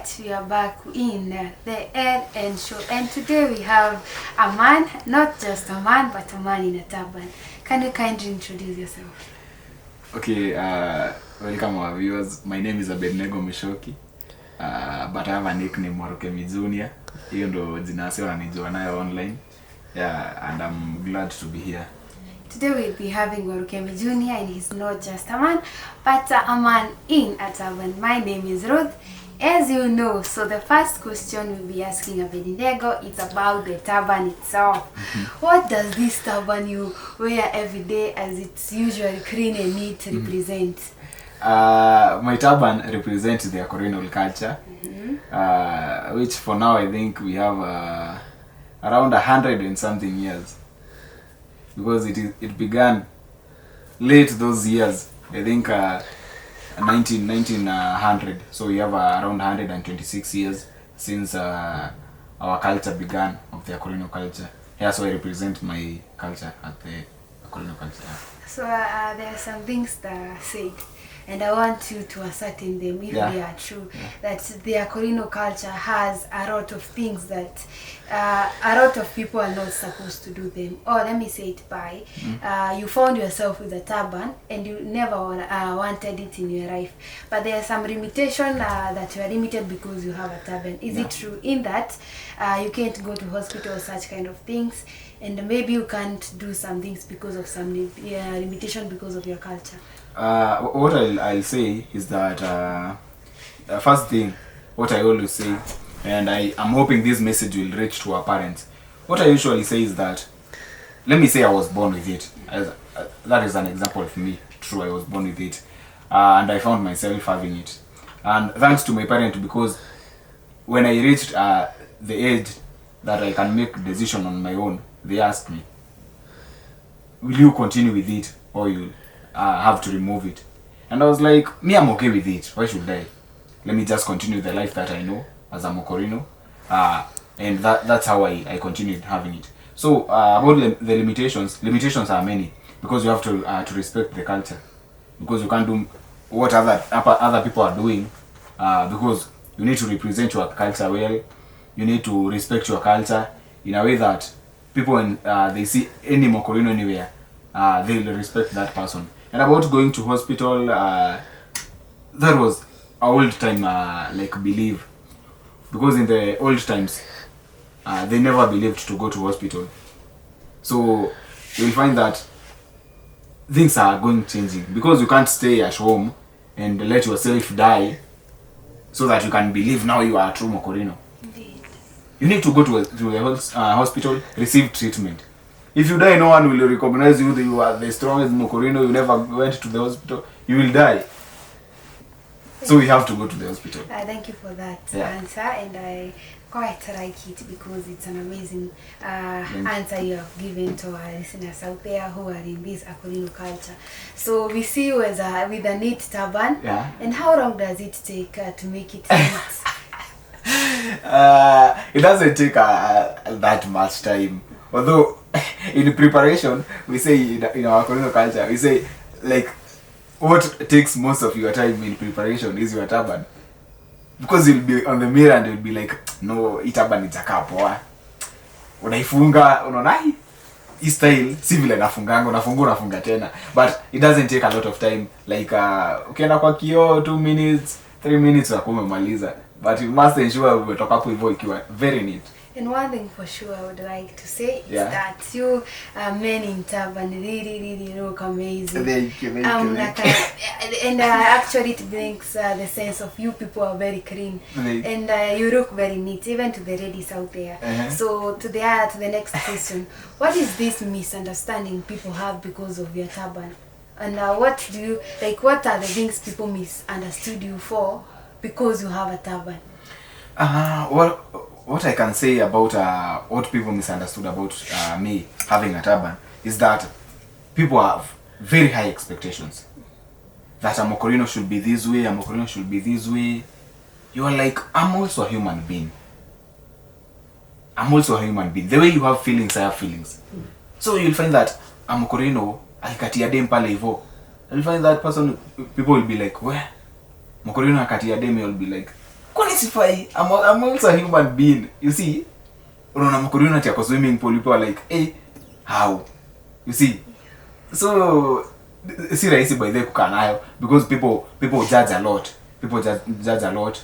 right, we are back in the LN show, and today we have a man, not just a man, but a man in a turban. Can you kindly introduce yourself? Okay, welcome our viewers. My name is Abednego Mishoki, but I have a nickname Warukemi Junior. Hiyo ndo jina sio wananijua nayo online. Yeah, and I'm glad to be here. Today we'll be having Warukemi Junior, and he's not just a man, but a man in a turban. My name is Ruth, as you know. So the first question we'll be asking Abednego is about the turban itself. What does this turban you wear every day, as it's usually clean and neat, represent? My turban represents the Akorinol culture, which for now I think we have around 100 and something years. Because it began late those years, I think 1900. So we have around 126 years since our culture began, of the Akorino culture. Yeah, so I represent my culture at the Akorino culture. So there are some things that are said, and I want you to ascertain them if they are true. That the Akorino culture has a lot of things that a lot of people are not supposed to do them. Or let me say it by, you found yourself with a turban and you never wanted it in your life. But there are some limitation that you are limited because you have a turban. Is it true in that you can't go to hospital or such kind of things? And maybe you can't do some things because of some limitation because of your culture. What I'll say is that the first thing, what I always say, and I'm hoping this message will reach to our parents. What I usually say is that, let me say I was born with it. That is an example of me. True, I was born with it, and I found myself having it. And thanks to my parents, because when I reached the age that I can make decision on my own, they asked me, will you continue with it or you have to remove it? And I was like, me, I'm okay with it. Why should I? Let me just continue the life that I know as a Mokorino. And that's how I continued having it. So about the limitations are many, because you have to respect the culture, because you can't do what other people are doing, because you need to represent your culture well. You need to respect your culture in a way that people, when they see any Mokorino anywhere, they'll respect that person. And about going to hospital, that was a old time belief, because in the old times they never believed to go to hospital. So you'll find that things are changing, because you can't stay at home and let yourself die so that you can believe now you are a true Mokorino. You need to go to the hospital, receive treatment. If you die, no one will recognize you that you are the strongest Mokorino, you never went to the hospital, you will die. So we have to go to the hospital. Thank you for that answer, and I quite like it because it's an amazing answer you have given to our listeners out there who are in this Akorino culture. So we see you as with a neat turban. And how long does it take to make it neat? It doesn't take that much time. Although in preparation, we say in our Akorino culture, we say like what takes most of your time in preparation is your turban. Because you'll be on the mirror and you'll be like, no, hii turban itakaa poa. Unaifunga, unaona hii style si vile nafunganga, unafunga tena. But it doesn't take a lot of time. Like ukienda kwa kioo 2 minutes, 3 minutes umemaliza. But you must ensure umetoka hapo hivyo ikiwa very neat. And one thing for sure I would like to say is that you men in turban really look amazing. Thank you. And actually it brings the sense of you people are very clean. And you look very neat, even to the ladies out there. So to the next question, what is this misunderstanding people have because of your turban? And what are the things people misunderstood you for because you have a turban? What I can say about what people misunderstood about me having a turban is that people have very high expectations. That a Mokorino should be this way, a Mokorino should be this way. You are like, I'm also a human being. The way you have feelings, I have feelings. So you'll find that a Mokorino, akikatia dem pale hivyo. You'll find that person, people will be like, where? Mokorino akatia dem, you'll be like, Kwani sifai? I'm also a human being. You see? Unaona Mokorino ati ako swimming pool, people are like, hey, how? You see? So si rahisi by the kukaa nayo because people judge a lot. People judge a lot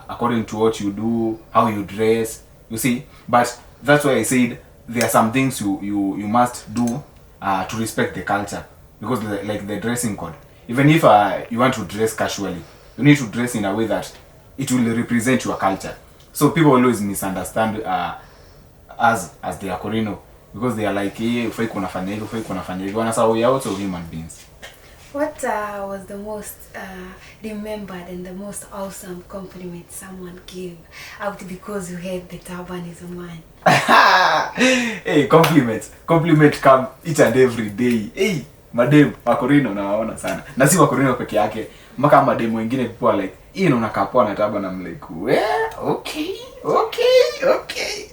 according to what you do, how you dress. You see? But that's why I said there are some things you must do to respect the culture, because like the dressing code. Even if you want to dress casually, you need to dress in a way that it will represent your culture. So people always misunderstand us as the Akorino, because they are like, hey, ufai kunafanya hivi, ufai kunafanya hivi. Wanasahau we are also human beings. What was the most remembered and the most awesome compliment someone gave out because you had the turban as a man? Hey, compliment come each and every day. Hey, madem Wakorino nawaona sana, na si Wakorino peke yake, mpaka madem wengine people are like, hii unakaa poa na turban. I'm like, well, okay,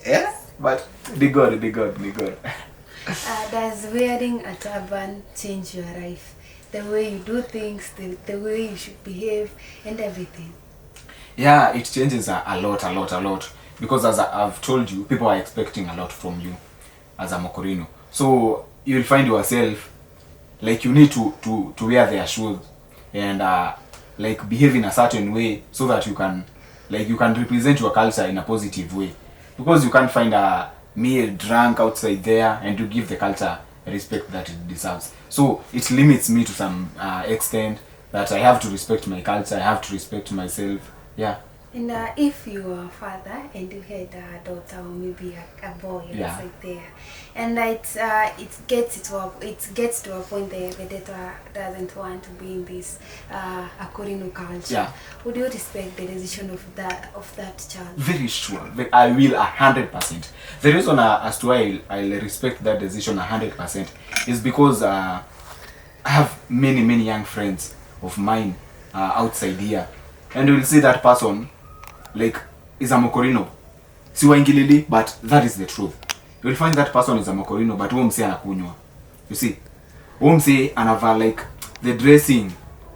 yeah, but the God. Does wearing a turban change your life? The way you do things, the way you should behave, and everything? Yeah, it changes a lot. Because as I've told you, people are expecting a lot from you as a Mokorino. So you'll find yourself like you need to wear their shoes and like behave in a certain way so that you can represent your culture in a positive way. Because you can't find a meal drunk outside there and to give the culture respect that it deserves. So it limits me to some extent that I have to respect my culture, I have to respect myself. Yeah. And if you are a father and you had a daughter or maybe a boy, yeah, like there, and it gets to a point the daughter doesn't want to be in this Akorino culture, yeah, would you respect the decision of that child? Very sure. I will 100%. The reason as to why I'll respect that decision 100% is because I have many young friends of mine outside here, and you will see that person like is a Mokorino. Si waingilili, but that is the truth. You will find that person is a Mokorino, but huyo msee anakunywa. You see? Huyo msee anavaa like the dressing.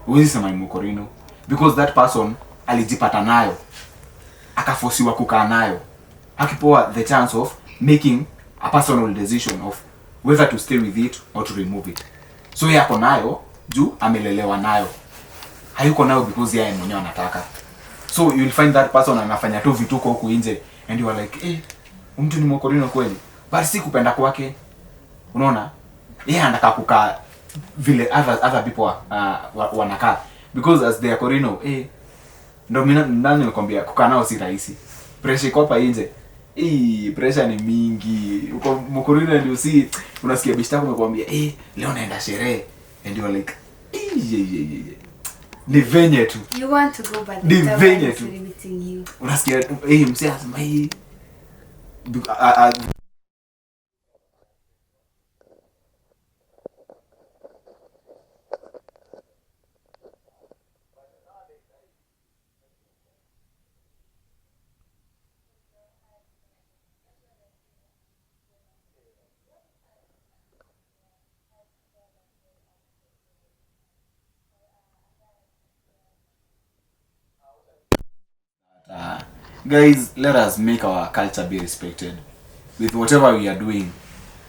Huwezi sema Mokorino because that person alijipata nayo, akafosiwa kukaa nayo, akipewa the chance of making a personal decision of whether to stay with it or to remove it. So yako nayo juu amelelewa nayo, hayuko nayo because yeye mwenyewe anataka. So you will find that person anafanya tu vituko huku nje and you are like, eh, mtu ni Mokorino kweli, but si kupenda kwake. Unaona? Yeye anataka kukaa vile other people wanakaa, because as the Akorino, ndo nani nimekwambia kukaa nao si rahisi. Pressure iko hapa nje. Pressure ni mingi. Uko Mokorino ndio si unasikia bishi yako amekwambia, leo naenda sherehe, and you are like, ni venye tu. You want to go, but the venye tu limiting you. Unasikia msee anasema guys, let us make our culture be respected with whatever we are doing.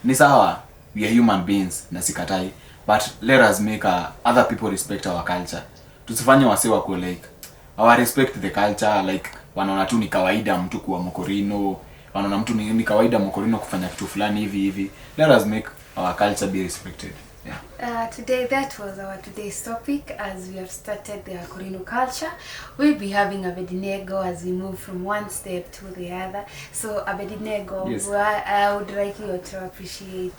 Ni sawa, we are human beings na sikatai, but let us make other people respect our culture. Tusifanye wase wako like our respect the culture, like wanaona tu ni kawaida mtu kuwa Mokorino, wanaona mtu ni kawaida Mokorino kufanya kitu fulani hivi. Let us make our culture be respected. Yeah. Today that was our today's topic. As we have started the Akorino culture, we'll be having Abednego as we move from one step to the other. So Abednego, yes, I would like you to appreciate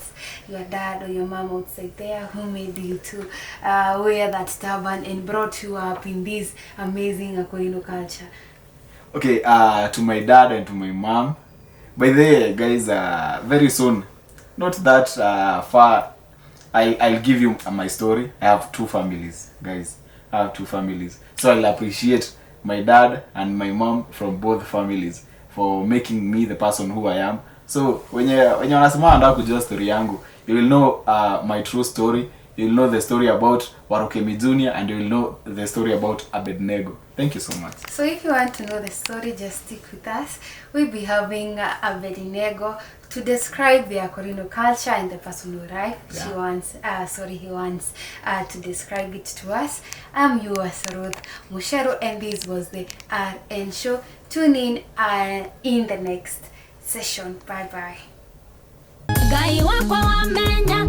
your dad or your mom outside there who made you to wear that turban and brought you up in this amazing Akorino culture. Okay, to my dad and to my mom, by the way guys, very soon, not that far, I'll give you my story. I have two families, guys. I have two families. So I'll appreciate my dad and my mom from both families for making me the person who I am. So when you wanasema anataka kujua story yangu, you will know my true story. you'll know the story about Warukemi Jr. and you'll know the story about Abednego. Thank you so much. So if you want to know the story, just stick with us. We'll be having Abednego to describe the Akorino culture and the personal life. Yeah. He wants to describe it to us. I'm yours, Ruth Mushero, and this was the RN Show. Tune in the next session. Bye bye. Gai wako wamenya,